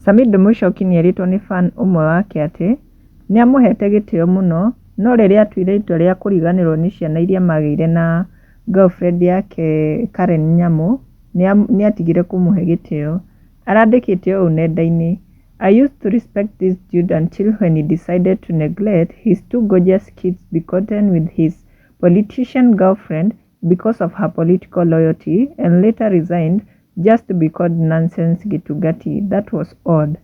Samido Mushoki nĩeritwo nĩ fan ũmwe wake atĩ nĩamũhete gĩtĩo mũno no rĩrĩa atuire itua rĩa kũriganĩrwo nĩ ciana iria magĩire na girlfriend yake Karen Nyamu nĩatigire kũmũhe gĩtĩo. Arandĩkĩte ũũ nenda-inĩ: I used to respect this dude until when he decided to neglect his two gorgeous kids begotten with his politician girlfriend because of her political loyalty and later resigned just to be called nonsense Gitugati. That was odd.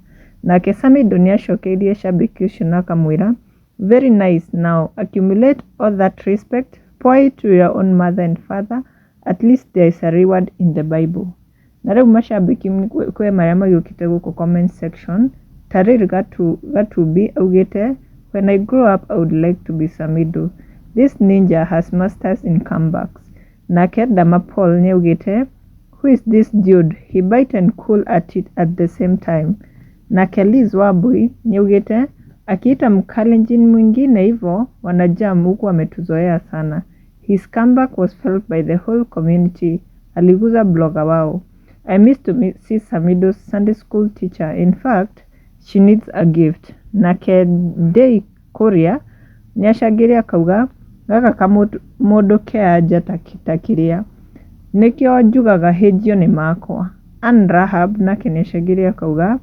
Nake Samido nĩacokeirie shabiki ũcio na akamwĩra, very nice, now accumulate all that respect, pour it to your own mother and father, at least there is a reward in the Bible. Na rĩu mashabiki kwĩ marĩa magĩũkĩte gũkũ comment section. Tarir Gatubi augĩte, when I grow up I would like to be Samido. This ninja has masters in comebacks. Nake Dama Paul nĩaugĩte, who is this dude? He bite and cool at it at the same time. Nake Liz Wabui nĩaugĩte, akiita Mkalenjin mwingine hivyo wanajam huku ametuzoea sana. His comeback was felt by the whole community. Aliguza blogger wao. I miss to see Samido's Sunday school teacher. In fact, she needs a gift. Nake Day Korea nĩacangĩre akauga gaka kamũndũ keanja takĩria nĩkĩo njugaga hĩnjio nĩ makwa. Ann Rahab nake nĩacangĩre akauga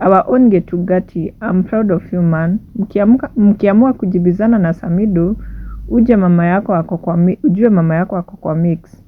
our own Gitugati, I'm proud of you man. Mkiamua kujibizana na Samido ujue mama yako ako kwa mix.